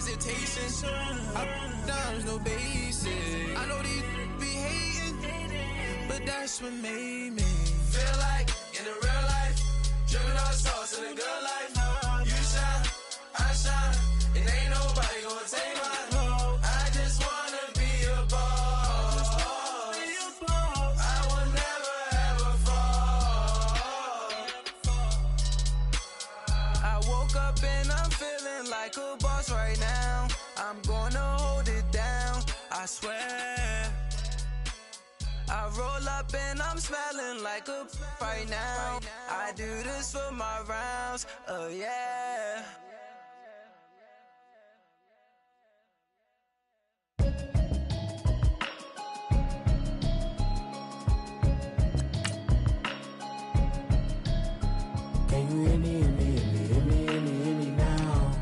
hesitation. Up, downs, no basic. I know these be hating, but that's what made me feel like in the real life. Dripping all the sauce in the good life. You shine, I shine, and ain't nobody gonna take mine. I just wanna be a boss. I will never ever fall. I woke up and I'm feeling like a boss right now. I'm gonna hold it down, I swear. I roll up and I'm smelling like a right now. I do this for my rounds, oh yeah. Can you hear me, hear me, hear me, hear me, hear me, hear me now?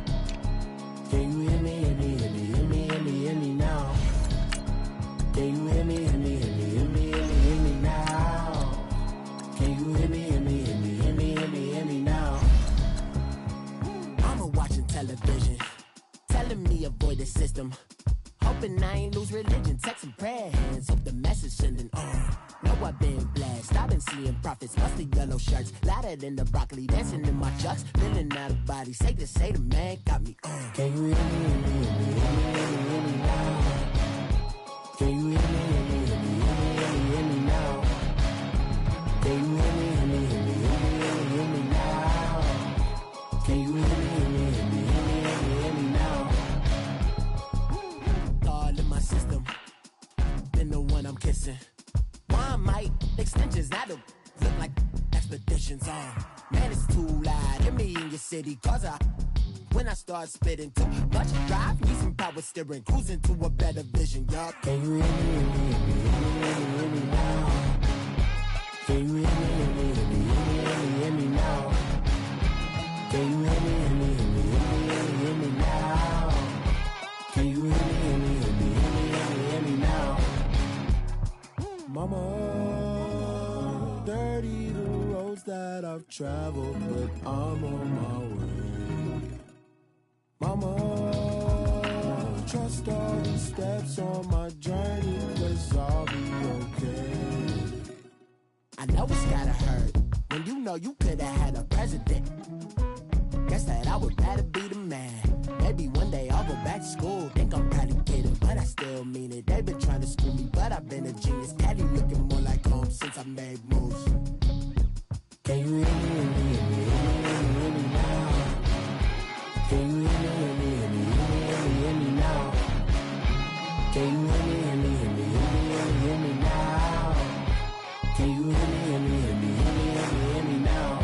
Can you hear me, hear me, hear me, hear me, hear me, hear me now? Can you hear me, hear me, hear me, hear me, hear me, hear me now? Can you hear me, hear me, hear me, hear me, hear me, hear me now? Mama watching television, telling me avoid the system. Hoping I ain't lose religion, texting prayer hands, hope the message sending on. Know I've been blessed, I've been seeing prophets, mostly yellow shirts, louder than the broccoli, dancing in my chucks, feeling out of body, say the man got me on. Can you hear me, hear me, hear me, hear me, hear me, hear me now? Can you hear me, hear me, hear me, hear me, hear me, hear me now? Can you hear me, hear me, hear me, hear me, hear me, hear me now? Can you hear me, hear me, hear me, hear me, hear me, hear me now? All in my system, been the one I'm kissing. One might extensions, now the look like expeditions on. Man, it's too loud, hear me in your city, cause when I start spitting too much drive, need some power steering, cruising to a better vision, yup. Can you hear me, hear me, hear me, hear me, hear me, hear me now? Can you hear me, hear me, hear me, hear me, hear me, hear me now? Can you hear me, hear me, hear me, hear me, hear me, hear me now? Can you hear me, hear me, hear me, hear me, hear me, hear me now? Mama, dirty the roads that I've traveled, but I'm on my way. Mama, trust all the steps on my journey, 'cause I'll be okay. I know it's gotta hurt when you know you could've had a president. Guess that I would rather be the man. Maybe one day I'll go back to school. Think I'm probably kidding, but I still mean it. They've been trying to school me, but I've been a genius. Caddy looking more like home since I made moves. Can you hear me, hear me, hear me, hear me, hear me now? Can you hear me, hear me, hear me, hear me, hear me, hear me now? Can you hear me, hear me, hear me, hear me, hear me, hear me now? Can you hear me, hear me, hear me, hear me, hear me, hear me now?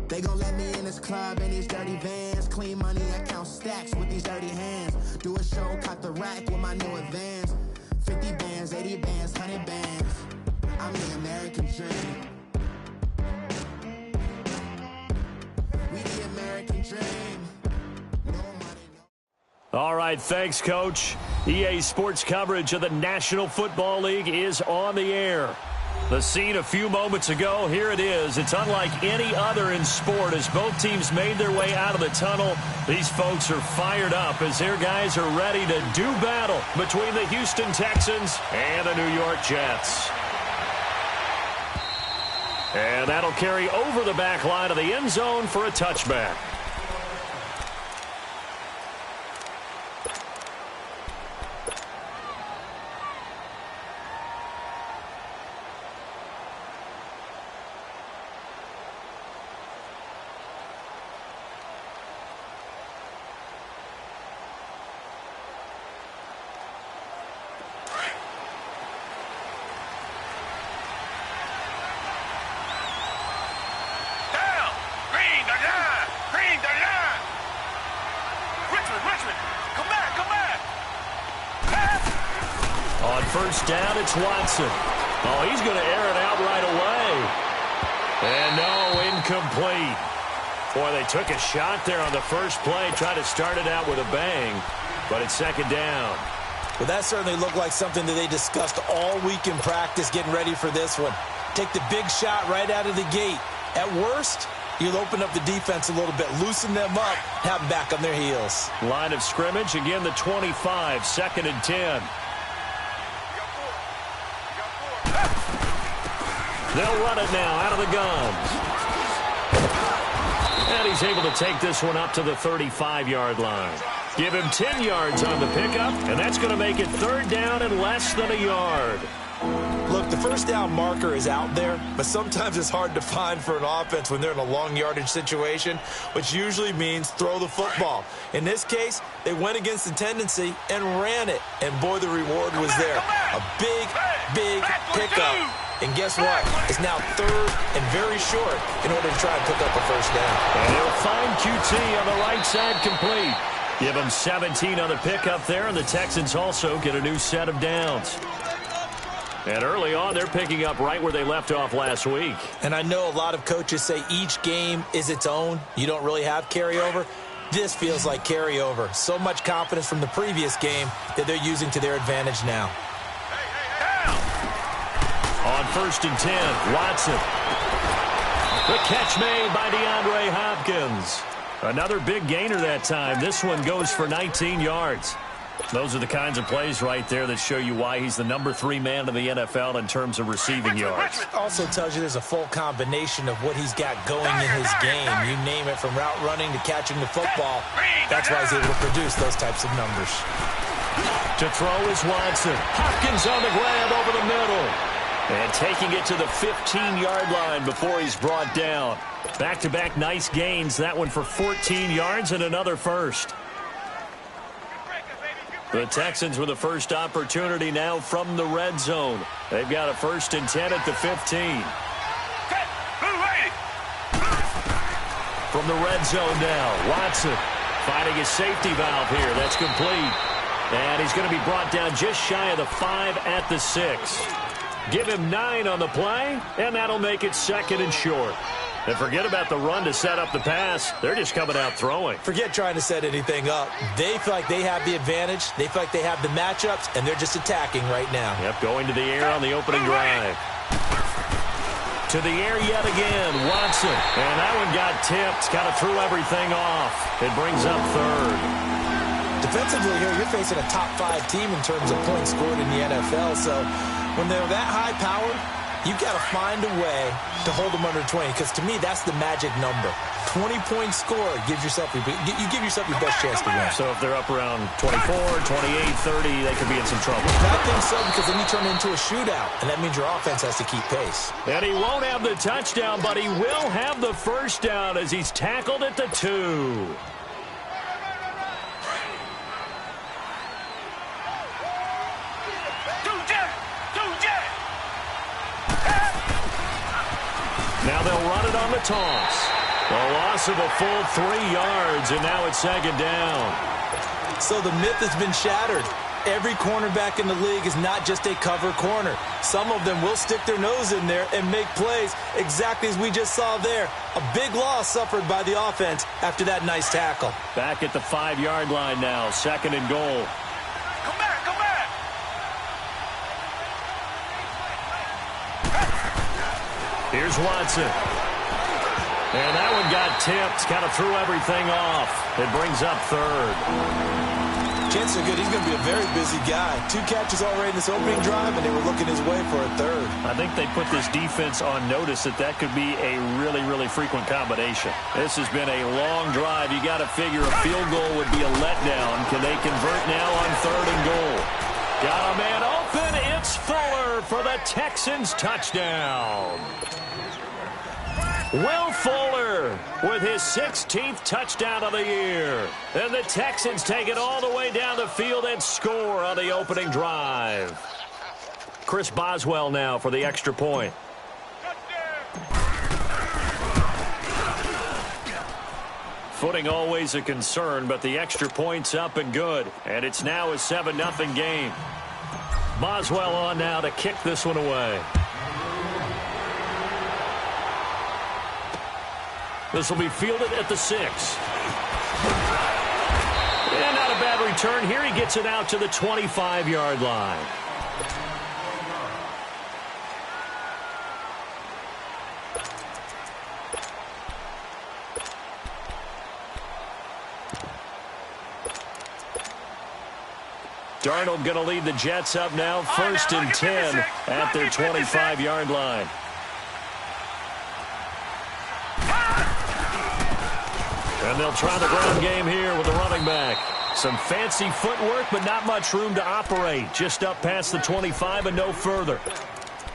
They gon' let me in this club in these dirty vans. Clean money, I count stacks with these dirty hands. Do a show, caught the rack with my new advance. 50 bands, 80 bands, 100 bands. I'm the American dream. We the American dream. No money, no. All right, thanks, Coach. EA Sports coverage of the National Football League is on the air. The scene a few moments ago, here it is. It's unlike any other in sport as both teams made their way out of the tunnel. These folks are fired up as their guys are ready to do battle between the Houston Texans and the New York Jets. And that'll carry over the back line of the end zone for a touchback. first down. It's Watson. Oh, he's going to air it out right away. And no, incomplete. Boy, they took a shot there on the first play, tried to start it out with a bang, but it's second down. Well, that certainly looked like something that they discussed all week in practice getting ready for this one. Take the big shot right out of the gate. At worst, you'll open up the defense a little bit, loosen them up, have them back on their heels. Line of scrimmage, again the 25, second and 10. They'll run it now out of the guns. And he's able to take this one up to the 35-yard line. Give him 10 yards on the pickup, and that's going to make it third down and less than a yard. Look, the first down marker is out there, but sometimes it's hard to find for an offense when they're in a long yardage situation, which usually means throw the football. In this case, they went against the tendency and ran it, and boy, the reward was there. A big, big pickup. And guess what? It's now third and very short in order to try and pick up a first down. And he'll find QT on the right side complete. Give him 17 on the pickup there, and the Texans also get a new set of downs. And early on, they're picking up right where they left off last week. And I know a lot of coaches say each game is its own. You don't really have carryover. This feels like carryover. So much confidence from the previous game that they're using to their advantage now. On first and 10, Watson. The catch made by DeAndre Hopkins. Another big gainer that time. This one goes for 19 yards. Those are the kinds of plays right there that show you why he's the number 3 man in the NFL in terms of receiving yards. Also tells you there's a full combination of what he's got going in his game. You name it, from route running to catching the football. That's why he's able to produce those types of numbers. To throw is Watson. Hopkins on the grab over the middle. And taking it to the 15-yard line before he's brought down. Back-to-back nice gains. That one for 14 yards and another first. The Texans with the first opportunity now from the red zone. They've got a first and 10 at the 15. From the red zone now, Watson finding his safety valve here. That's complete. And he's going to be brought down just shy of the 5 at the 6. Give him 9 on the play, and that'll make it second and short. And forget about the run to set up the pass. They're just coming out throwing. Forget trying to set anything up. They feel like they have the advantage. They feel like they have the matchups, and they're just attacking right now. Yep, going to the air on the opening drive. To the air yet again, Watson. And that one got tipped, kind of threw everything off. It brings up third. Defensively here, you're facing a top 5 team in terms of points scored in the NFL, so when they're that high-powered, you've got to find a way to hold them under 20, because to me, that's the magic number. 20-point score gives yourself you give yourself your best chance to win. So if they're up around 24, 28, 30, they could be in some trouble. I think so, because then you turn it into a shootout, and that means your offense has to keep pace. And he won't have the touchdown, but he will have the first down as he's tackled at the 2. Now they'll run it on the toss. A loss of a full 3 yards, and now it's second down. So the myth has been shattered. Every cornerback in the league is not just a cover corner. Some of them will stick their nose in there and make plays exactly as we just saw there. A big loss suffered by the offense after that nice tackle. Back at the 5-yard line now, second and goal. Come back, come back. Here's Watson. And that one got tipped, kind of threw everything off. It brings up third. Chances are good. He's going to be a very busy guy. 2 catches already in this opening drive, and they were looking his way for a third. I think they put this defense on notice that could be a really, really frequent combination. This has been a long drive. You got to figure a field goal would be a letdown. Can they convert now on third and goal? Got a man open. It's Fuller for the Texans touchdown. Will Fuller with his 16th touchdown of the year. And the Texans take it all the way down the field and score on the opening drive. Chris Boswell now for the extra point. Footing always a concern, but the extra point's up and good. And it's now a 7-0 game. Boswell on now to kick this one away. This will be fielded at the 6. And not a bad return here. He gets it out to the 25-yard line. Darnold going to lead the Jets up now. 1st and 10 at their 25-yard line. And they'll try the ground game here with the running back. Some fancy footwork, but not much room to operate. Just up past the 25 and no further.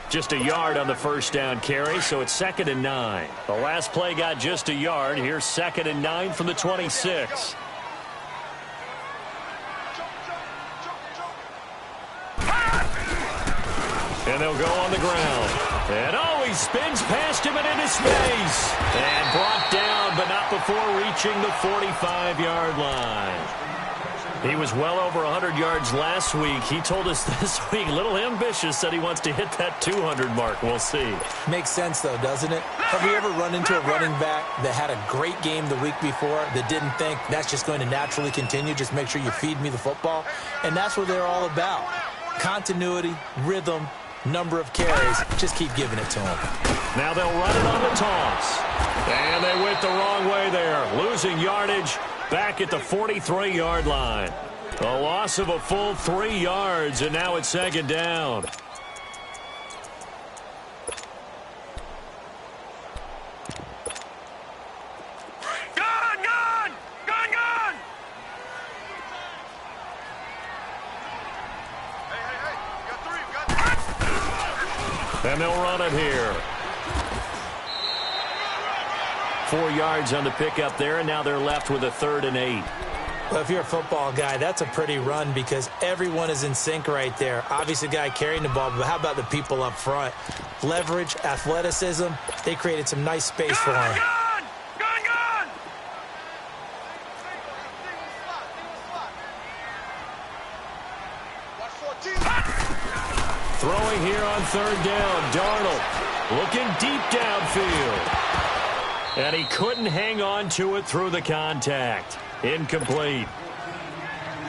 Just a yard on the first down carry, so it's 2nd and 9. The last play got just a yard. Here's 2nd and 9 from the 26. And they'll go on the ground. And he spins past him and into space. And brought down, but not before reaching the 45-yard line. He was well over 100 yards last week. He told us this week, a little ambitious, said he wants to hit that 200 mark. We'll see. Makes sense, though, doesn't it? Have we ever run into a running back that had a great game the week before that didn't think that's just going to naturally continue? Just make sure you feed me the football. And that's what they're all about. Continuity, rhythm, number of carries. Just keep giving it to him. Now they'll run it on the toss. And they went the wrong way there. Losing yardage back at the 43-yard line. A loss of a full 3 yards, and now it's 2nd down. And they'll run it here. 4 yards on the pickup there, and now they're left with a 3rd and 8. Well, if you're a football guy, that's a pretty run because everyone is in sync right there. Obviously, the guy carrying the ball, but how about the people up front? Leverage, athleticism, they created some nice space for him. Throwing here on 3rd down, Darnold looking deep downfield. And he couldn't hang on to it through the contact. Incomplete.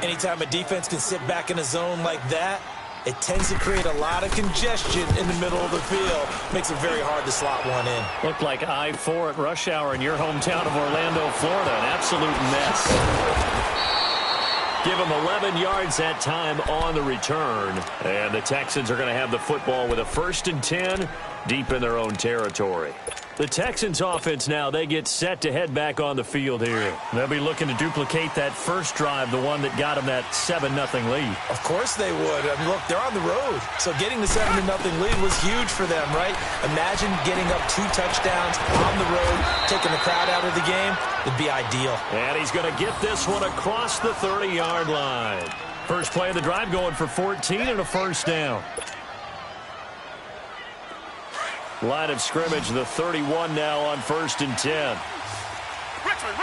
Anytime a defense can sit back in a zone like that, it tends to create a lot of congestion in the middle of the field. Makes it very hard to slot one in. Looked like I-4 at rush hour in your hometown of Orlando, Florida. An absolute mess. Give him 11 yards that time on the return. And the Texans are going to have the football with a 1st and 10 deep in their own territory. The Texans offense now, they get set to head back on the field here. They'll be looking to duplicate that first drive, the one that got them that 7-0 lead. Of course they would. I mean, look, they're on the road. So getting the 7-0 lead was huge for them, right? Imagine getting up 2 touchdowns on the road, taking the crowd out of the game. It'd be ideal. And he's going to get this one across the 30-yard line. First play of the drive going for 14 and a 1st down. Line of scrimmage, the 31 now on 1st and 10. Richmond.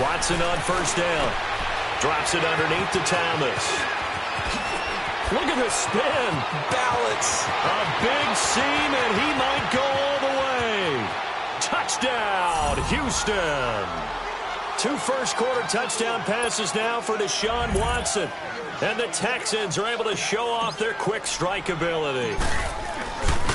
Watson on 1st down. Drops it underneath to Thomas. Look at the spin. Balance. A big seam, and he might go all the way. Touchdown, Houston. 2 first-quarter touchdown passes now for Deshaun Watson. And the Texans are able to show off their quick strike ability.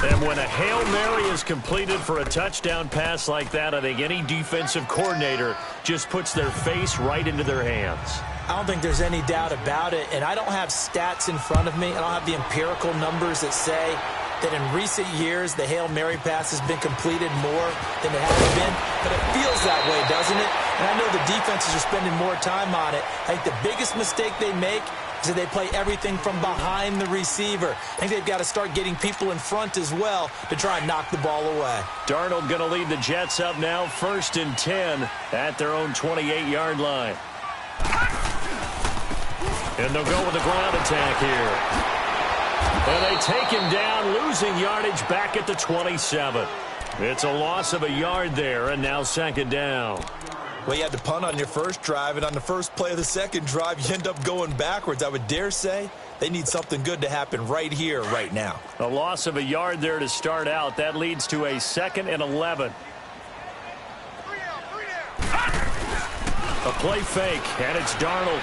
And when a Hail Mary is completed for a touchdown pass like that, I think any defensive coordinator just puts their face right into their hands. I don't think there's any doubt about it. And I don't have stats in front of me. I don't have the empirical numbers that say that in recent years the Hail Mary pass has been completed more than it has been. But it feels that way, doesn't it? And I know the defenses are spending more time on it. I think the biggest mistake they make is that they play everything from behind the receiver. I think they've got to start getting people in front as well to try and knock the ball away. Darnold going to lead the Jets up now, 1st and 10 at their own 28-yard line. And they'll go with the ground attack here. And they take him down, losing yardage back at the 27. It's a loss of a yard there, and now 2nd down. Well, you had to punt on your first drive, and on the first play of the second drive, you end up going backwards. I would dare say they need something good to happen right here, right now. A loss of a yard there to start out. That leads to a 2nd and 11. A play fake, and it's Darnold.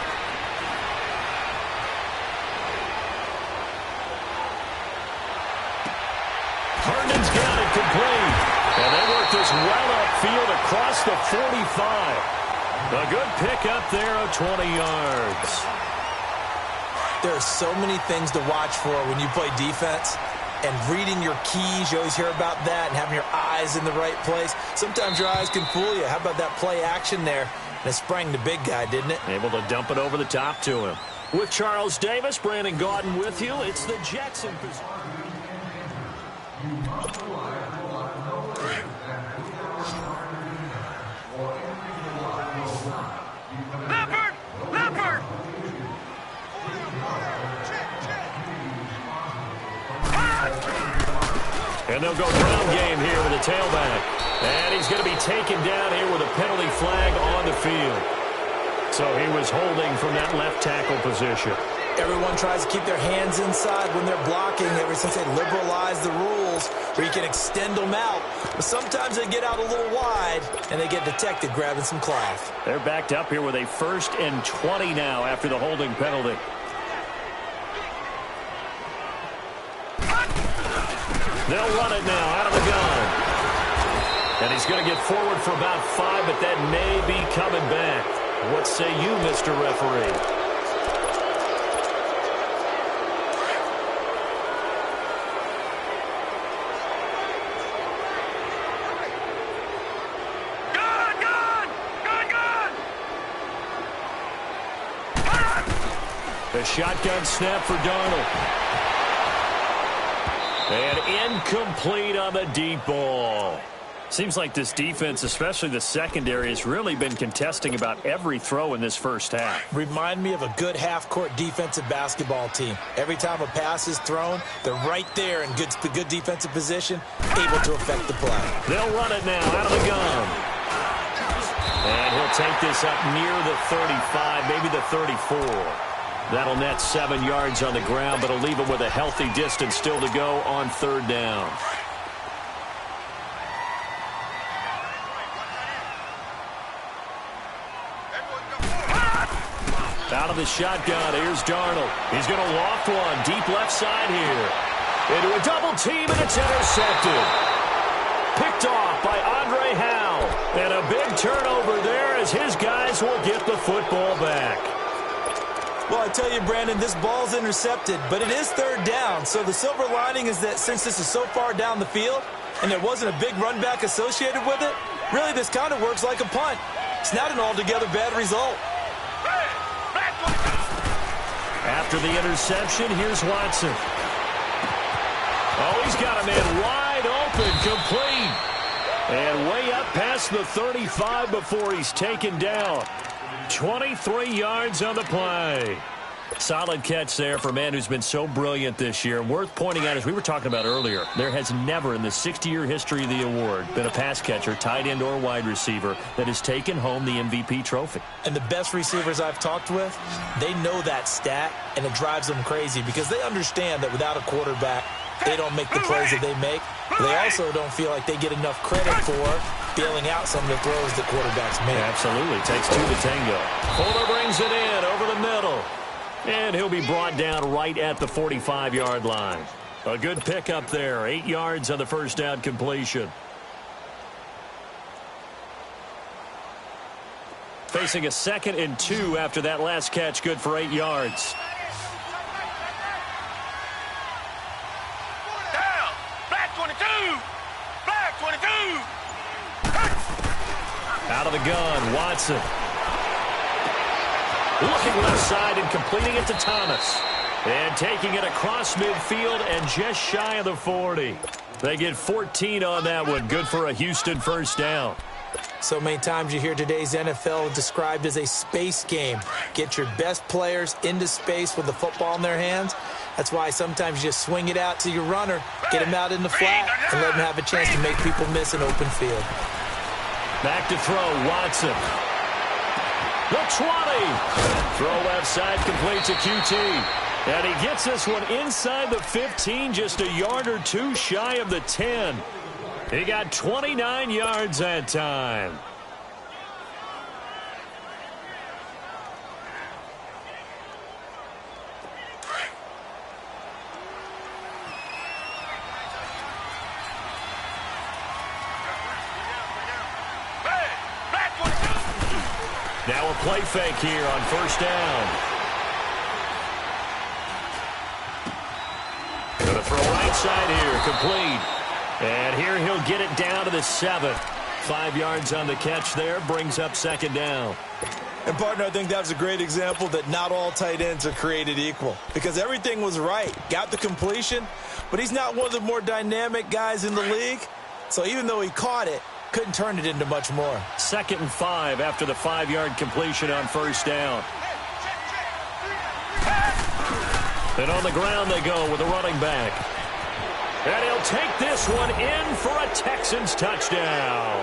Herndon's got it complete. And they work this well upfield across the 45. A good pickup there of 20 yards. There are so many things to watch for when you play defense. And reading your keys, you always hear about that, and having your eyes in the right place. Sometimes your eyes can fool you. How about that play action there? And it sprang the big guy, didn't it? Able to dump it over the top to him. With Charles Davis, Brandon Gaudin with you. It's the Jets in position. And they'll go ground game here with a tailback. And he's going to be taken down here with a penalty flag on the field. So he was holding from that left tackle position. Everyone tries to keep their hands inside when they're blocking ever since they liberalized the rules where you can extend them out. But sometimes they get out a little wide, and they get detected grabbing some cloth. They're backed up here with a 1st and 20 now after the holding penalty. They'll run it now out of the gun. And he's going to get forward for about 5, but that may be coming back. What say you, Mr. Referee? The shotgun snap for Darnold. And incomplete on the deep ball. Seems like this defense, especially the secondary, has really been contesting about every throw in this first half. Remind me of a good half-court defensive basketball team. Every time a pass is thrown, they're right there in good defensive position, able to affect the play. They'll run it now out of the gun. And he'll take this up near the 35, maybe the 34. That'll net 7 yards on the ground, but it'll leave him with a healthy distance still to go on 3rd down. Out of the shotgun, here's Darnold. He's going to loft one deep left side here. Into a double team, and it's intercepted. Picked off by Andre Howe. And a big turnover there as his guys will get the football back. Well, I tell you, Brandon, this ball's intercepted, but it is 3rd down. So the silver lining is that since this is so far down the field and there wasn't a big run back associated with it, really this kind of works like a punt. It's not an altogether bad result. After the interception, here's Watson. Oh, he's got a man wide open, complete. And way up past the 35 before he's taken down. 23 yards on the play. Solid catch there for a man who's been so brilliant this year. Worth pointing out, as we were talking about earlier, there has never in the 60-year history of the award been a pass catcher, tight end, or wide receiver that has taken home the MVP trophy. And the best receivers I've talked with, they know that stat, and it drives them crazy because they understand that without a quarterback, they don't make the plays that they make. They also don't feel like they get enough credit for bailing out some of the throws that quarterbacks make. Absolutely. Takes 2 to tango. Fuller brings it in over the middle. And he'll be brought down right at the 45-yard line. A good pickup there. 8 yards on the first down completion. Facing a 2nd and 2 after that last catch. Good for 8 yards. Down. Black 22. Black 22. Out of the gun, Watson. Looking left side and completing it to Thomas. And taking it across midfield and just shy of the 40. They get 14 on that one. Good for a Houston first down. So many times you hear today's NFL described as a space game. Get your best players into space with the football in their hands. That's why sometimes you just swing it out to your runner, get him out in the flat, and let him have a chance to make people miss an open field. Back to throw, Watson. The 20. Throw left side, complete to QT. And he gets this one inside the 15, just a yard or two shy of the 10. He got 29 yards that time. Now a play fake here on first down. Going to throw right side here, complete. And here he'll get it down to the 7. 5 yards on the catch there, brings up second down. And, partner, I think that was a great example that not all tight ends are created equal. Because everything was right. Got the completion, but he's not one of the more dynamic guys in the league. So even though he caught it, couldn't turn it into much more. 2nd and 5 after the 5-yard completion on first down. And on the ground they go with a running back. And he'll take this one in for a Texans touchdown.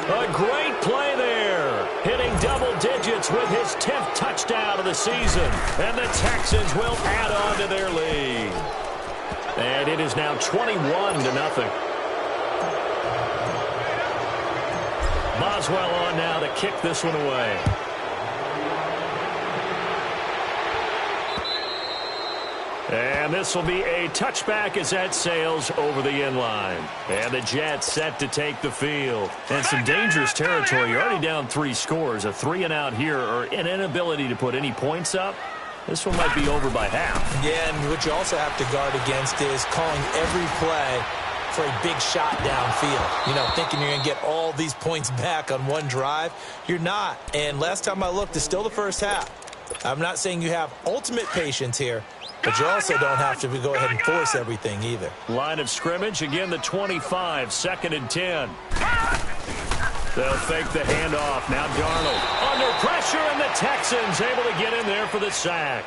A great play there. Hitting double digits with his 10th touchdown of the season. And the Texans will add on to their lead. And it is now 21-0. Boswell on now to kick this one away. And this will be a touchback as that sails over the end line. And the Jets set to take the field. And some dangerous territory. You're already down 3 scores. A 3-and-out here or an inability to put any points up. This one might be over by half. Yeah, and what you also have to guard against is calling every play for a big shot downfield. You know, thinking you're going to get all these points back on one drive. You're not. And last time I looked, it's still the first half. I'm not saying you have ultimate patience here, but you also don't have to go ahead and force everything either. Line of scrimmage, again the 25, 2nd and 10. They'll fake the handoff. Now Darnold under pressure, and the Texans able to get in there for the sack.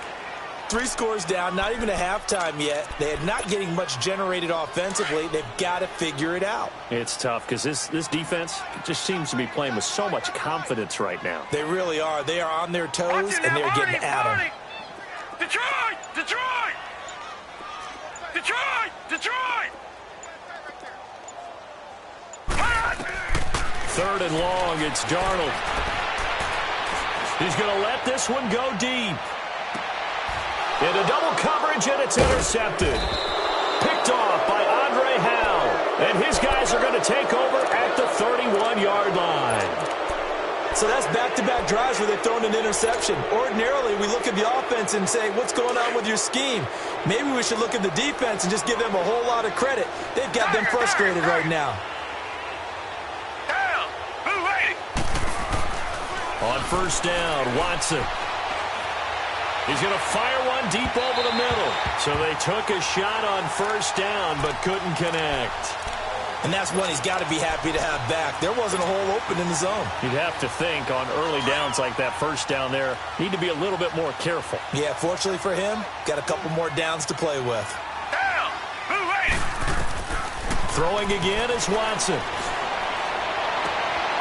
3 scores down, not even a halftime yet. They are not getting much generated offensively. They've got to figure it out. It's tough because this defense just seems to be playing with so much confidence right now. They really are. They are on their toes, and they're getting at them. Detroit! Detroit! Detroit! Detroit! 3rd and long, it's Darnold. He's going to let this one go deep. Into double coverage, and it's intercepted. Picked off by Andre Howell. And his guys are going to take over at the 31-yard line. So that's back-to-back drives where they've thrown an interception. Ordinarily, we look at the offense and say, what's going on with your scheme? Maybe we should look at the defense and just give them a whole lot of credit. They've got them frustrated right now. On first down, Watson. He's going to fire one deep over the middle. So they took a shot on first down but couldn't connect. And that's one he's got to be happy to have back. There wasn't a hole open in the zone. You'd have to think on early downs like that first down there, need to be a little bit more careful. Yeah, fortunately for him, got a couple more downs to play with. Throwing again is Watson.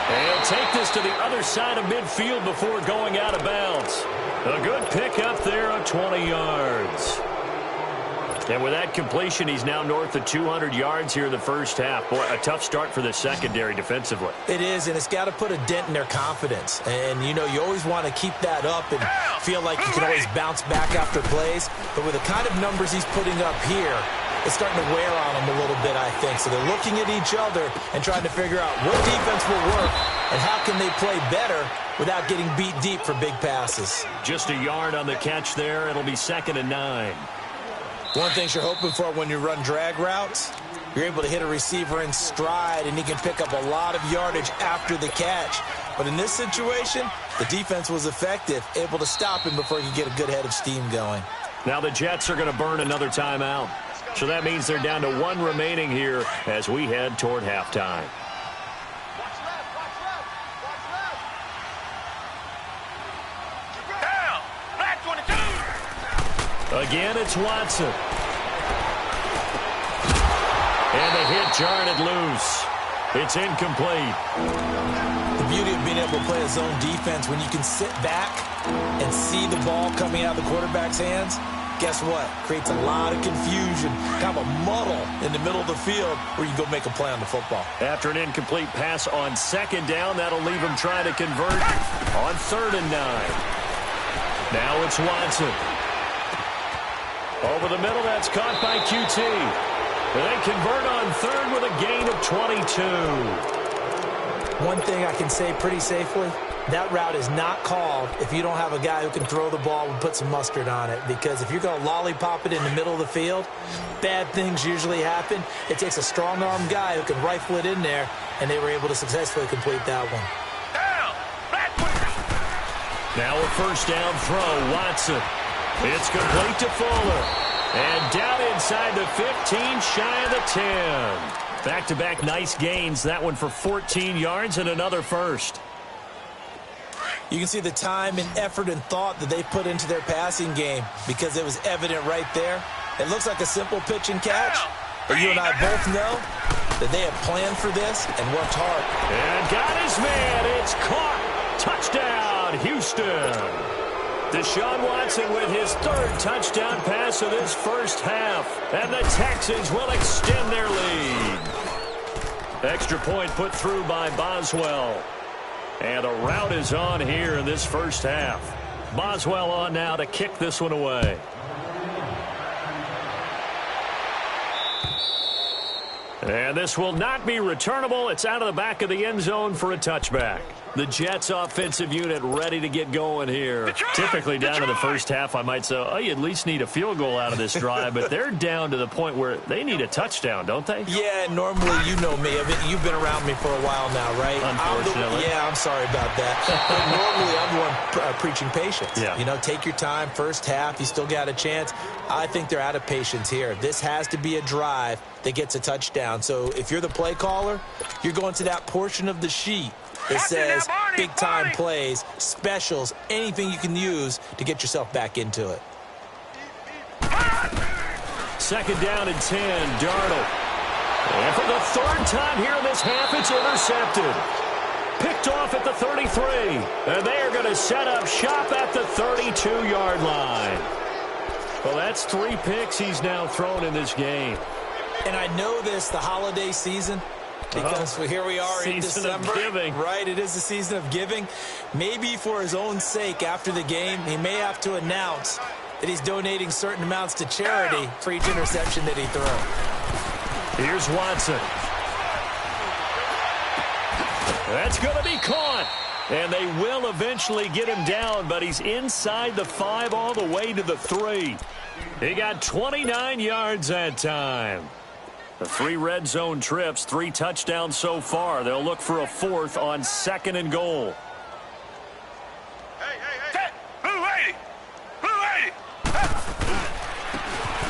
And he'll take this to the other side of midfield before going out of bounds. A good pickup there of 20 yards. And with that completion, he's now north of 200 yards here in the first half. Boy, a tough start for the secondary defensively. It is, and it's got to put a dent in their confidence. And, you know, you always want to keep that up and feel like you can always bounce back after plays. But with the kind of numbers he's putting up here, it's starting to wear on them a little bit, I think. So they're looking at each other and trying to figure out what defense will work and how can they play better without getting beat deep for big passes. Just a yard on the catch there. It'll be 2nd and 9. One thing you're hoping for when you run drag routes, you're able to hit a receiver in stride, and he can pick up a lot of yardage after the catch. But in this situation, the defense was effective, able to stop him before he could get a good head of steam going. Now the Jets are going to burn another timeout. So that means they're down to 1 remaining here as we head toward halftime. Again, it's Watson. And the hit jarred it loose. It's incomplete. The beauty of being able to play a zone defense, when you can sit back and see the ball coming out of the quarterback's hands, guess what? Creates a lot of confusion, kind of a muddle in the middle of the field where you go make a play on the football. After an incomplete pass on second down, that'll leave him trying to convert on 3rd and 9. Now it's Watson. Over the middle, that's caught by QT. They convert on 3rd with a gain of 22. One thing I can say pretty safely, that route is not called if you don't have a guy who can throw the ball and put some mustard on it. Because if you're going to lollipop it in the middle of the field, bad things usually happen. It takes a strong-arm guy who can rifle it in there, and they were able to successfully complete that one. Now a first down throw, Watson. It's complete to Fuller. And down inside the 15, shy of the 10. Back-to-back nice gains. That one for 14 yards and another first. You can see the time and effort and thought that they put into their passing game because it was evident right there. It looks like a simple pitch and catch, but you and I both know that they have planned for this and worked hard. And got his man. It's caught. Touchdown, Houston. Deshaun Watson with his 3rd touchdown pass of this first half. And the Texans will extend their lead. Extra point put through by Boswell. And a rout is on here in this first half. Boswell on now to kick this one away. And this will not be returnable. It's out of the back of the end zone for a touchback. The Jets offensive unit ready to get going here. Typically down to the first half, I might say, oh, you at least need a field goal out of this drive, but they're down to the point where they need a touchdown, don't they? Yeah, normally, you know me. You've been around me for a while now, right? Unfortunately. I'm sorry about that. But normally, I'm the one preaching patience. Yeah. You know, take your time. First half, you still got a chance. I think they're out of patience here. This has to be a drive that gets a touchdown. So if you're the play caller, you're going to that portion of the sheet that says big-time plays, specials, anything you can use to get yourself back into it. 2nd down and 10, Darnold. And for the 3rd time here in this half, it's intercepted. Picked off at the 33. And they are going to set up shop at the 32-yard line. Well, that's 3 picks he's now thrown in this game. And I know this, the holiday season, because here we are in December, right? It is the season of giving. Maybe for his own sake, after the game, he may have to announce that he's donating certain amounts to charity for each interception that he throws. Here's Watson. That's going to be caught. And they will eventually get him down, but he's inside the 5 all the way to the 3. He got 29 yards that time. The 3 red zone trips, 3 touchdowns so far. They'll look for a 4th on 2nd and goal. Hey. Blue 80.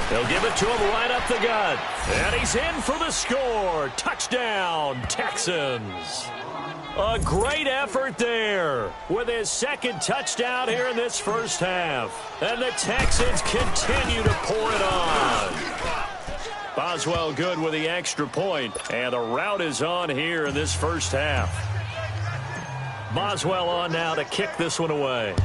They'll give it to him right up the gut. And he's in for the score. Touchdown, Texans. A great effort there with his 2nd touchdown here in this first half. And the Texans continue to pour it on. Boswell good with the extra point. And the rout is on here in this first half. Boswell on now to kick this one away.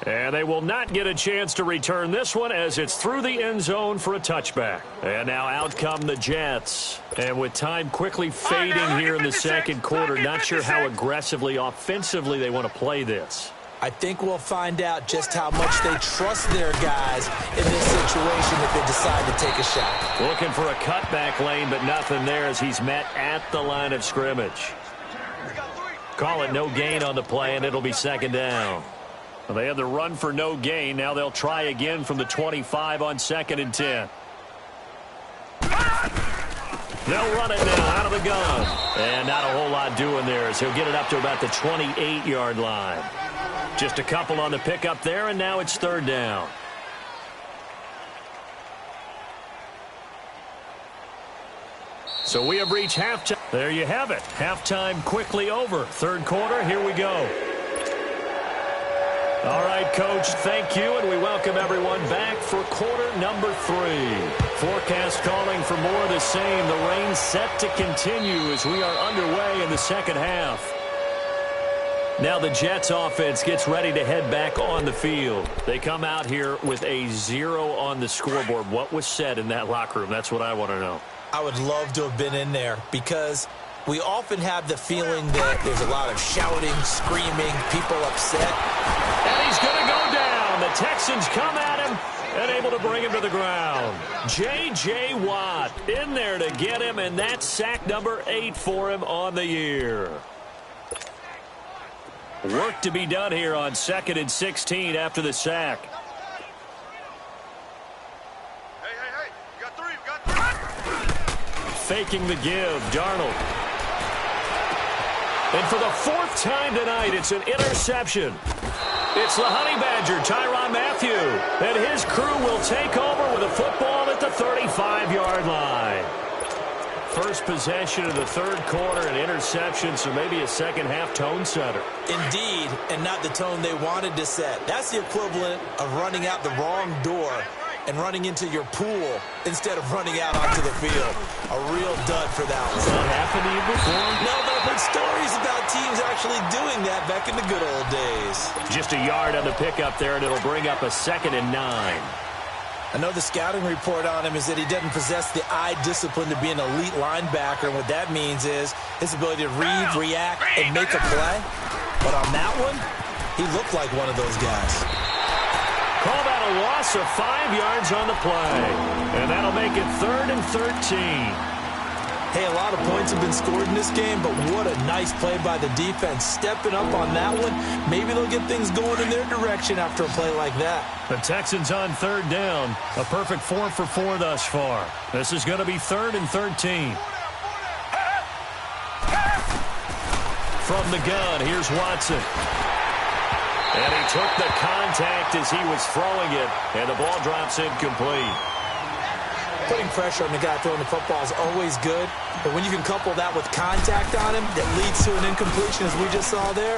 And they will not get a chance to return this one as it's through the end zone for a touchback. And now out come the Jets. And with time quickly fading here in the second quarter, not sure how aggressively, offensively they want to play this. I think we'll find out just how much they trust their guys in this situation if they decide to take a shot. Looking for a cutback lane, but nothing there as he's met at the line of scrimmage. Call it no gain on the play, and it'll be 2nd down. Well, they had the run for no gain. Now they'll try again from the 25 on 2nd and 10. They'll run it now out of the gun. And not a whole lot doing there as he'll get it up to about the 28-yard line. Just a couple on the pickup there, and now it's 3rd down. So we have reached halftime. There you have it. Halftime quickly over. 3rd quarter, here we go. All right, Coach, thank you, and we welcome everyone back for quarter number 3. Forecast calling for more of the same. The rain set to continue as we are underway in the second half. Now the Jets offense gets ready to head back on the field. They come out here with a 0 on the scoreboard. What was said in that locker room? That's what I want to know. I would love to have been in there because we often have the feeling that there's a lot of shouting, screaming, people upset. And he's going to go down. The Texans come at him and able to bring him to the ground. J.J. Watt in there to get him, and that's sack number 8 for him on the year. Work to be done here on 2nd and 16 after the sack. Hey, you got 3, you got 3. Faking the give, Darnold. And for the 4th time tonight, it's an interception. It's the Honey Badger, Tyrann Mathieu, and his crew will take over with a football at the 35-yard line. First possession of the third quarter, an interception, so maybe a second-half tone setter. Indeed, and not the tone they wanted to set. That's the equivalent of running out the wrong door and running into your pool instead of running out onto the field. A real dud for that one. Has that happened to you before? No, but I've heard stories about teams actually doing that back in the good old days. Just a yard on the pickup there, and it'll bring up a 2nd and 9. I know the scouting report on him is that he doesn't possess the eye discipline to be an elite linebacker, and what that means is his ability to read, react, and make a play. But on that one, he looked like one of those guys. Call that a loss of 5 yards on the play. And that'll make it 3rd and 13. Hey, a lot of points have been scored in this game, but what a nice play by the defense. Stepping up on that one. Maybe they'll get things going in their direction after a play like that. The Texans on 3rd down. A perfect 4 for 4 thus far. This is going to be 3rd and 13. From the gun, here's Watson. And he took the contact as he was throwing it, and the ball drops incomplete. Putting pressure on the guy throwing the football is always good, but when you can couple that with contact on him that leads to an incompletion, as we just saw there,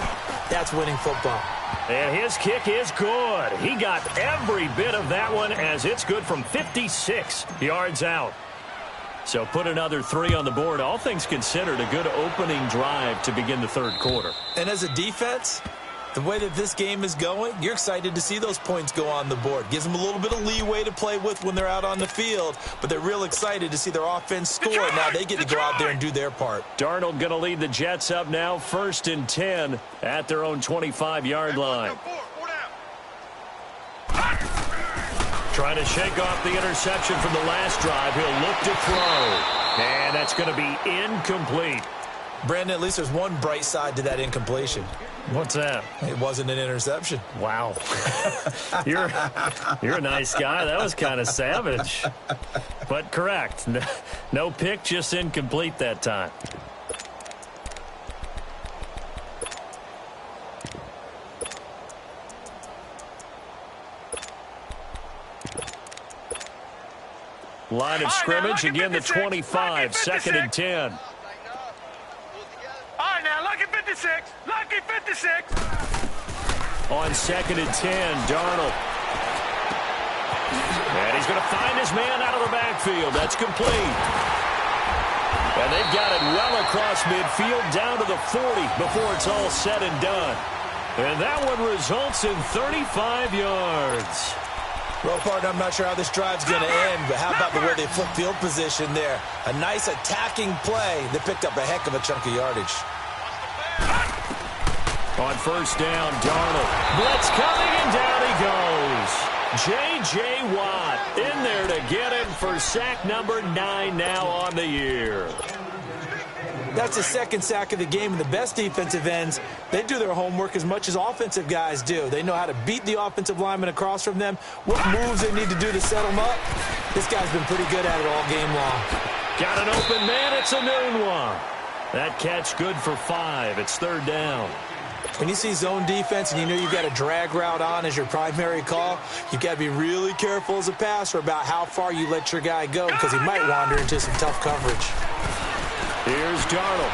that's winning football. And his kick is good. He got every bit of that one, as it's good from 56 yards out. So put another 3 on the board. All things considered, a good opening drive to begin the third quarter. And as a defense, the way that this game is going, you're excited to see those points go on the board. Gives them a little bit of leeway to play with when they're out on the field, but they're real excited to see their offense score. Now they get to go out there and do their part. Darnold going to lead the Jets up now, 1st and 10 at their own 25-yard line. Trying to shake off the interception from the last drive. He'll look to throw, and that's going to be incomplete. Brandon, at least there's one bright side to that incompletion. What's that? It wasn't an interception. Wow. You're a nice guy. That was kind of savage. But correct. No pick, just incomplete that time. Line of scrimmage, again the 25, 2nd and 10. Lucky 56! Lucky 56! On 2nd and 10, Darnold. And he's going to find his man out of the backfield. That's complete. And they've got it well across midfield down to the 40 before it's all said and done. And that one results in 35 yards. Well, partner, I'm not sure how this drive's going to end, but how about the way they flip field position there? A nice attacking play that picked up a heck of a chunk of yardage. On 1st down, Darnold. Blitz coming, and down he goes. J.J. Watt in there to get him for sack number 9 now on the year. That's the 2nd sack of the game, and the best defensive ends, they do their homework as much as offensive guys do. They know how to beat the offensive lineman across from them, what moves they need to do to set them up. This guy's been pretty good at it all game long. Got an open man, it's a noon one. That catch good for 5. It's 3rd down. When you see zone defense and you know you've got a drag route on as your primary call, you've got to be really careful as a passer about how far you let your guy go because he might wander into some tough coverage. Here's Darnold.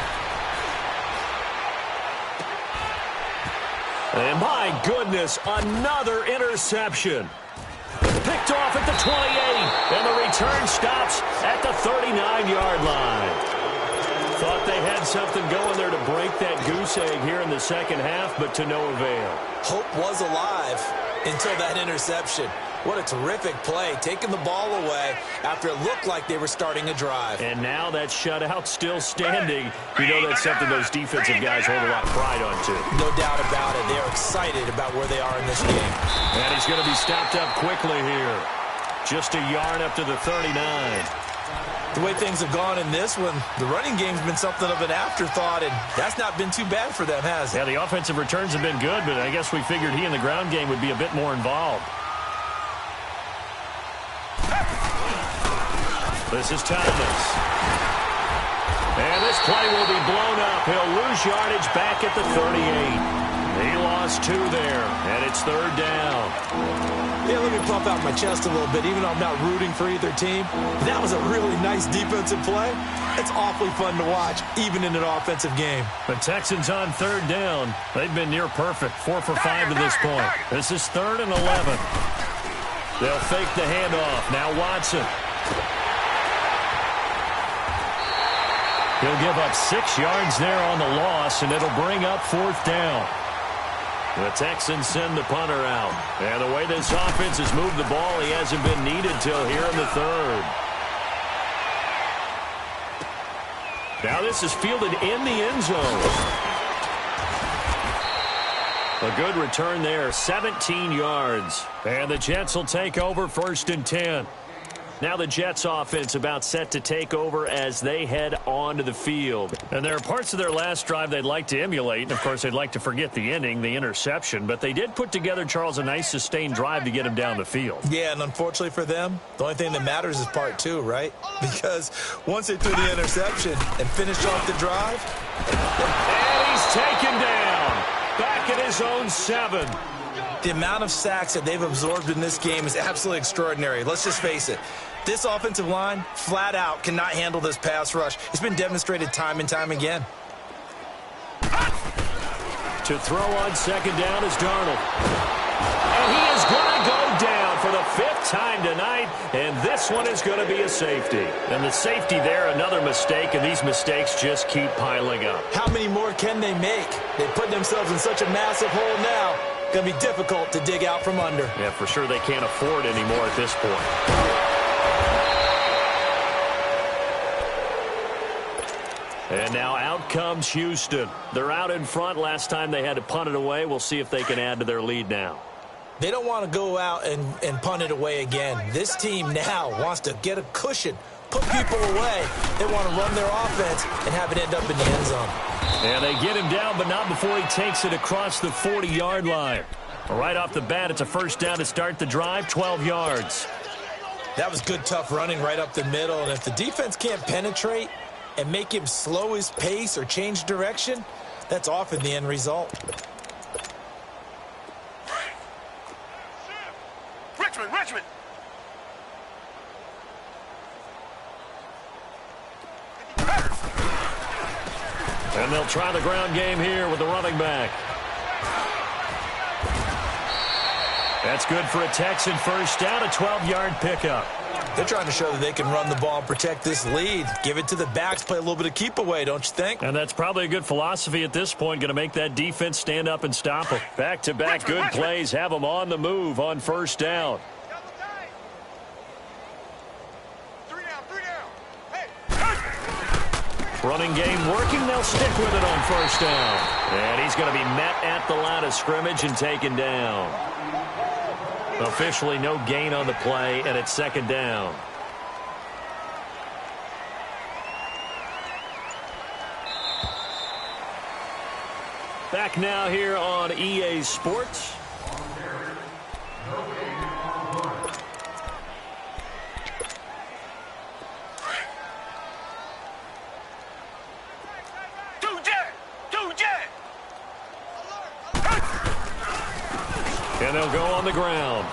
And my goodness, another interception. Picked off at the 28, and the return stops at the 39-yard line. Thought they had something going there to break that goose egg here in the second half, but to no avail. Hope was alive until that interception. What a terrific play, taking the ball away after it looked like they were starting a drive. And now that shutout still standing. You know that's something those defensive guys hold a lot of pride on, too. No doubt about it. They're excited about where they are in this game. And he's going to be stopped up quickly here. Just a yard up to the 39. The way things have gone in this one, the running game's been something of an afterthought, and that's not been too bad for them, has it? Yeah, the offensive returns have been good, but I guess we figured he in the ground game would be a bit more involved. This is Thomas. And this play will be blown up. He'll lose yardage back at the 38. He lost 2 there, and it's third down. Yeah, let me pump out my chest a little bit, even though I'm not rooting for either team. That was a really nice defensive play. It's awfully fun to watch, even in an offensive game. The Texans on third down. They've been near perfect, 4 for 5 to this point. This is 3rd and 11. They'll fake the handoff. Now Watson. He'll give up 6 yards there on the loss, and it'll bring up 4th down. The Texans send the punter out. And the way this offense has moved the ball, he hasn't been needed till here in the 3rd. Now this is fielded in the end zone. A good return there, 17 yards. And the Jets will take over 1st and 10. Now the Jets offense about set to take over as they head onto the field. And there are parts of their last drive they'd like to emulate. And, of course, they'd like to forget the ending, the interception. But they did put together, Charles, a nice sustained drive to get him down the field. Yeah, and unfortunately for them, the only thing that matters is part 2, right? Because once they threw the interception and finished off the drive. And he's taken down. Back at his own 7. The amount of sacks that they've absorbed in this game is absolutely extraordinary. Let's just face it. This offensive line, flat out, cannot handle this pass rush. It's been demonstrated time and time again. To throw on 2nd down is Darnold. And he is going to go down for the 5th time tonight, and this one is going to be a safety. And the safety there, another mistake, and these mistakes just keep piling up. How many more can they make? They put themselves in such a massive hole now. Going to be difficult to dig out from under. Yeah, for sure they can't afford any more at this point. And now out comes Houston. They're out in front. Last time they had to punt it away. We'll see if they can add to their lead now. They don't want to go out and punt it away again. This team now wants to get a cushion, put people away. They want to run their offense and have it end up in the end zone. And they get him down, but not before he takes it across the 40-yard line. Right off the bat, it's a 1st down to start the drive, 12 yards. That was good, tough running right up the middle. And if the defense can't penetrate and make him slow his pace or change direction, that's often the end result. Richmond! And they'll try the ground game here with the running back. That's good for a Texan 1st down, a 12-yard pickup. They're trying to show that they can run the ball and protect this lead. Give it to the backs, play a little bit of keep away, don't you think? And that's probably a good philosophy at this point, going to make that defense stand up and stop them. Back-to-back good plays, have them on the move on 1st down. 3 down. Hey! Running game working, they'll stick with it on 1st down. And he's going to be met at the line of scrimmage and taken down. Officially no gain on the play, and it's 2nd down. Back now here on EA Sports. And they'll go on the ground.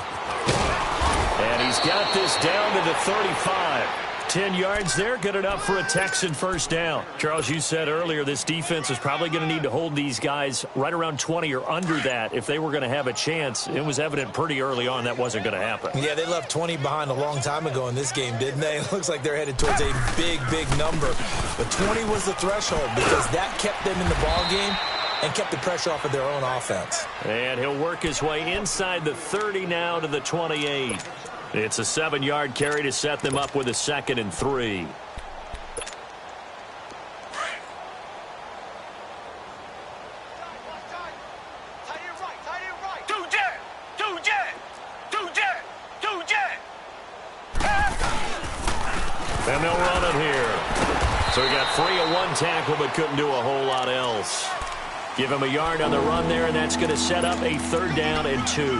And he's got this down to the 35. 10 yards there, good enough for a Texan first down. Charles, you said earlier this defense is probably going to need to hold these guys right around 20 or under that if they were going to have a chance. It was evident pretty early on that wasn't going to happen. Yeah, they left 20 behind a long time ago in this game, didn't they? It looks like they're headed towards a big, big number. But 20 was the threshold because that kept them in the ball game and kept the pressure off of their own offense. And he'll work his way inside the 30 now to the 28. It's a 7-yard carry to set them up with a 2nd and 3. And they'll run it here. So he got free of one tackle but couldn't do a whole lot else. Give him a yard on the run there, and that's going to set up a 3rd down and 2.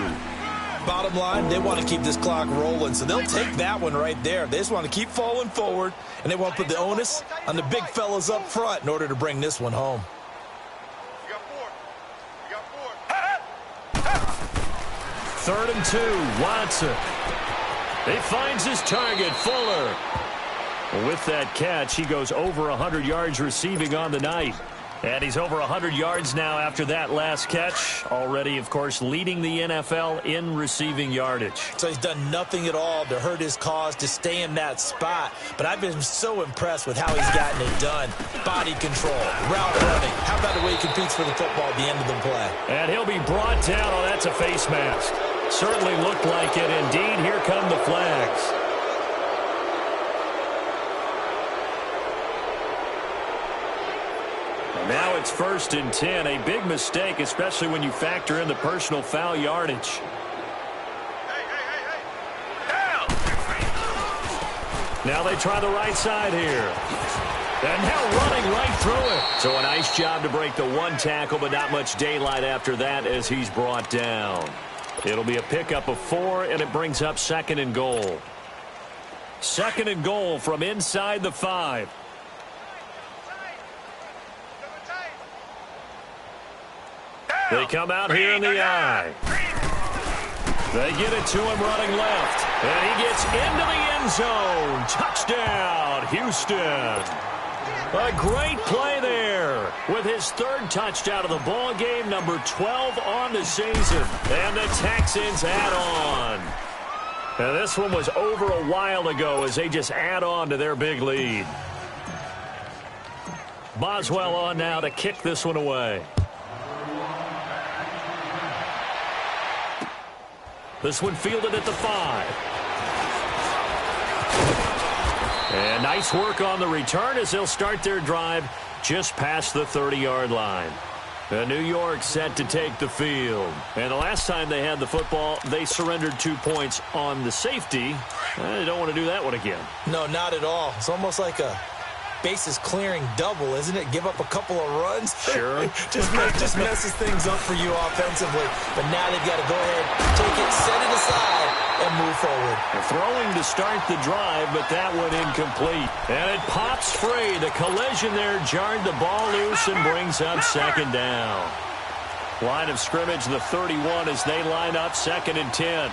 Bottom line, they want to keep this clock rolling, so they'll take that one right there. They just want to keep falling forward, and they want to put the onus on the big fellas up front in order to bring this one home. You got 4. 3rd and 2, Watson. He finds his target, Fuller. With that catch, he goes over 100 yards receiving on the night. And he's over 100 yards now after that last catch. Already, of course, leading the NFL in receiving yardage. So he's done nothing at all to hurt his cause, to stay in that spot. But I've been so impressed with how he's gotten it done. Body control, route running. How about the way he competes for the football at the end of the play? And he'll be brought down. Oh, that's a face mask. Certainly looked like it. Indeed, here come the flags. Now it's 1st and 10. A big mistake, especially when you factor in the personal foul yardage. Hey. Down! Now they try the right side here. And now running right through it. So a nice job to break the one tackle, but not much daylight after that as he's brought down. It'll be a pickup of 4, and it brings up 2nd and goal. 2nd and goal from inside the 5. They come out here in the eye. They get it to him running left. And he gets into the end zone. Touchdown, Houston. A great play there with his 3rd touchdown of the ball game, number 12 on the season. And the Texans add on. And this one was over a while ago as they just add on to their big lead. Boswell on now to kick this one away. This one fielded at the 5. And nice work on the return as they'll start their drive just past the 30-yard line. New York set to take the field. And the last time they had the football, they surrendered 2 points on the safety. They don't want to do that one again. No, not at all. It's almost like a bases clearing double, isn't it? Give up a couple of runs. Sure. just messes things up for you offensively. But now they've got to go ahead, take it, set it aside, and move forward. Throwing to start the drive, but that one incomplete. And it pops free. The collision there jarred the ball loose and brings up 2nd down. Line of scrimmage, the 31 as they line up 2nd and 10.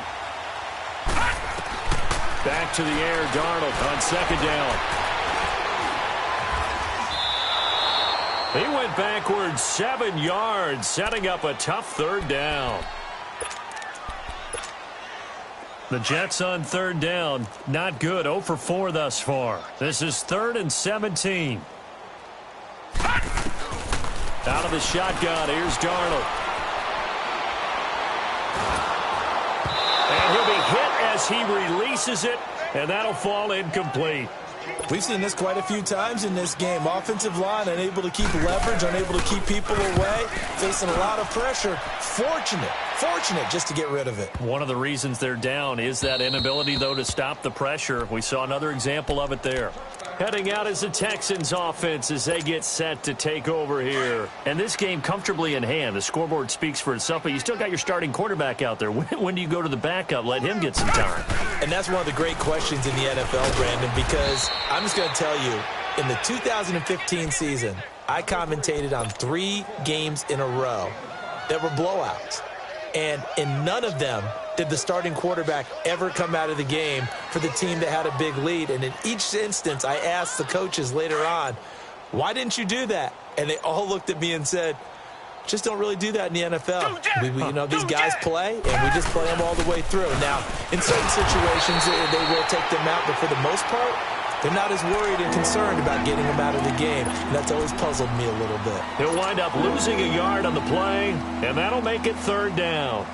Back to the air, Darnold on 2nd down. He went backwards 7 yards, setting up a tough 3rd down. The Jets on 3rd down, not good, 0 for 4 thus far. This is 3rd and 17. Out of the shotgun, here's Darnold. And he'll be hit as he releases it, and that'll fall incomplete. We've seen this quite a few times in this game. Offensive line unable to keep leverage, unable to keep people away, facing a lot of pressure. Fortunate just to get rid of it. One of the reasons they're down is that inability, though, to stop the pressure. We saw another example of it there. Heading out is the Texans offense as they get set to take over here. And this game comfortably in hand. The scoreboard speaks for itself, but you still got your starting quarterback out there. When do you go to the backup? Let him get some time. And that's one of the great questions in the NFL, Brandon, because I'm just going to tell you, in the 2015 season, I commentated on 3 games in a row that were blowouts. And in none of them did the starting quarterback ever come out of the game for the team that had a big lead. And in each instance, I asked the coaches later on, why didn't you do that? And they all looked at me and said, just don't really do that in the NFL. These guys play, and we just play them all the way through. Now, in certain situations, they will take them out, but for the most part, they're not as worried and concerned about getting them out of the game. And that's always puzzled me a little bit. He'll wind up losing a yard on the play, and that'll make it third down.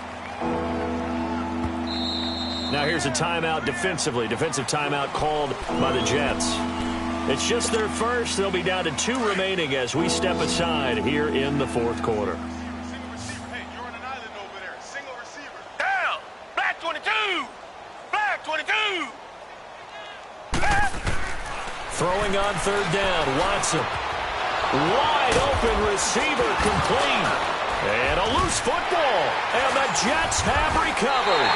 Now here's a timeout defensively. Defensive timeout called by the Jets. It's just their first. They'll be down to 2 remaining as we step aside here in the fourth quarter. Hey, you're on an island over there. Single receiver. Down. Black 22. Black 22. Throwing on third down, Watson. Wide open receiver complete. And a loose football. And the Jets have recovered.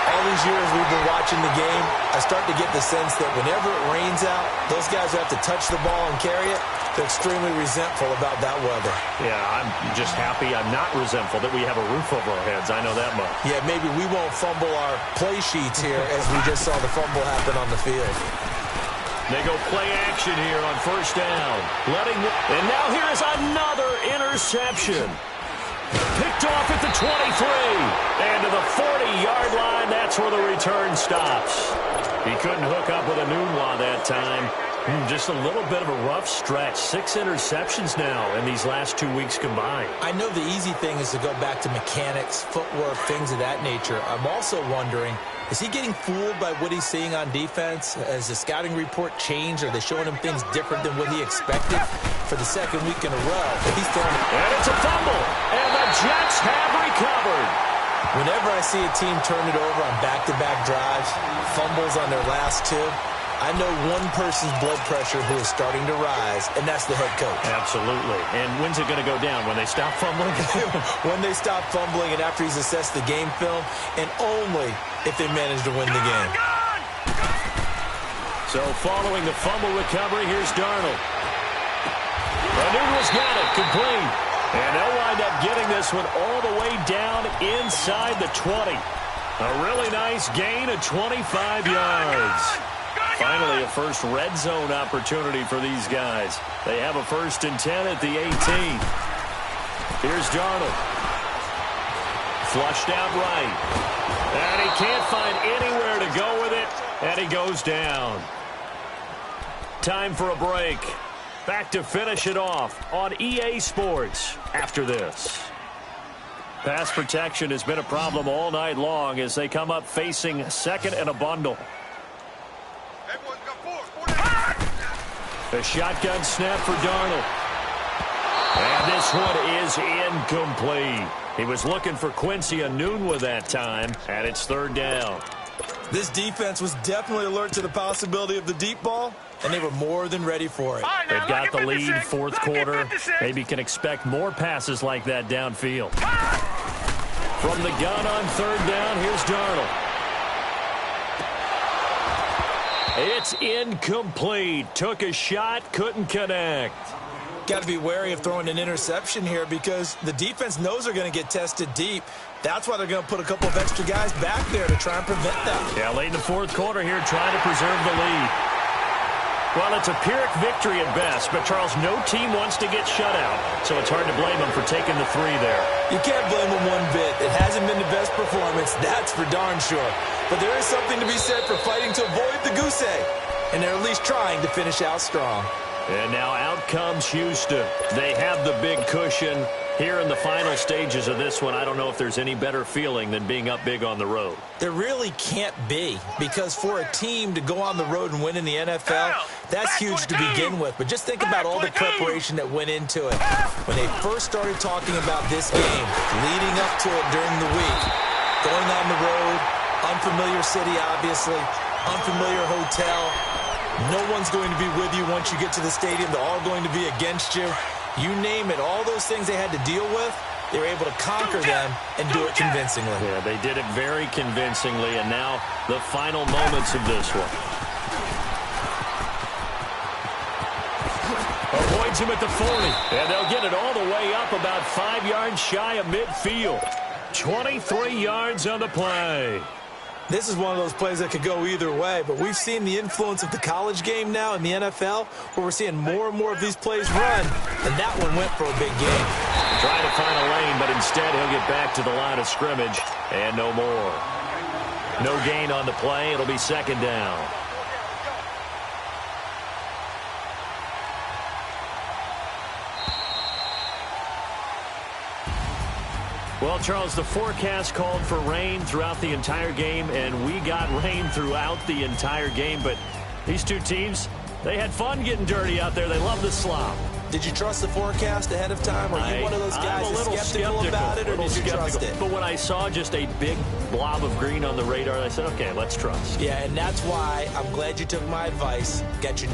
All these years we've been watching the game, I start to get the sense that whenever it rains out, those guys who have to touch the ball and carry it, they're extremely resentful about that weather. Yeah, I'm just happy I'm not resentful that we have a roof over our heads. I know that much. Yeah, maybe we won't fumble our play sheets here as we just saw the fumble happen on the field. They go play action here on first down. And now here's another interception. Picked off at the 23. And to the 40-yard line, that's where the return stops. He couldn't hook up with a Nunwa that time. Just a little bit of a rough stretch. 6 interceptions now in these last 2 weeks combined. I know the easy thing is to go back to mechanics, footwork, things of that nature. I'm also wondering, is he getting fooled by what he's seeing on defense? Has the scouting report changed? Are they showing him things different than what he expected? For the second week in a row, he's throwing it. And it's a fumble. And the Jets have recovered. Whenever I see a team turn it over on back-to-back drives, fumbles on their last 2, I know one person's blood pressure who is starting to rise, and that's the head coach. Absolutely. And when's it going to go down? When they stop fumbling? When they stop fumbling and after he's assessed the game film, and only if they manage to win the game. So following the fumble recovery, here's Darnold. Nunwa's got it, complete. And they'll wind up getting this one all the way down inside the 20. A really nice gain of 25 yards. Finally, a first red zone opportunity for these guys. They have a 1st and 10 at the 18. Here's Darnold. Flushed out right. And he can't find anywhere to go with it. And he goes down. Time for a break. Back to finish it off on EA Sports after this. Pass protection has been a problem all night long as they come up facing second and a bundle. Everyone's got 4. A shotgun snap for Darnold. And this one is incomplete. He was looking for Quincy Enunwa that time, and it's third down. This defense was definitely alert to the possibility of the deep ball, and they were more than ready for it. They've got the lead, fourth quarter. Maybe can expect more passes like that downfield. From the gun on third down, here's Darnold. It's incomplete. Took a shot, couldn't connect. Got to be wary of throwing an interception here because the defense knows they're going to get tested deep. That's why they're going to put a couple of extra guys back there to try and prevent that. Yeah, late in the fourth quarter here, trying to preserve the lead. Well, it's a Pyrrhic victory at best, but, Charles, no team wants to get shut out, so it's hard to blame them for taking the 3 there. You can't blame them one bit. It hasn't been the best performance, that's for darn sure. But there is something to be said for fighting to avoid the goose egg, and they're at least trying to finish out strong. And now out comes Houston. They have the big cushion. Here in the final stages of this one, I don't know if there's any better feeling than being up big on the road. There really can't be, because for a team to go on the road and win in the NFL, that's huge to begin with. But just think about all the preparation that went into it. When they first started talking about this game, leading up to it during the week, going on the road, unfamiliar city, obviously, unfamiliar hotel. No one's going to be with you once you get to the stadium. They're all going to be against you. You name it, all those things they had to deal with, they were able to conquer them and do it convincingly. Yeah, they did it very convincingly, and now the final moments of this one. Avoids him at the 40, and they'll get it all the way up about 5 yards shy of midfield. 23 yards on the play. This is one of those plays that could go either way, but we've seen the influence of the college game now in the NFL, where we're seeing more and more of these plays run, and that one went for a big gain. Trying to find a lane, but instead he'll get back to the line of scrimmage, and no more. No gain on the play. It'll be second down. Well, Charles, the forecast called for rain throughout the entire game, and we got rain throughout the entire game. But these two teams, they had fun getting dirty out there. They love the slop. Did you trust the forecast ahead of time? Are you one of those guys I'm a little skeptical about it, or did you trust it? But when I saw just a big blob of green on the radar, I said, okay, let's trust. Yeah, and that's why I'm glad you took my advice. Get your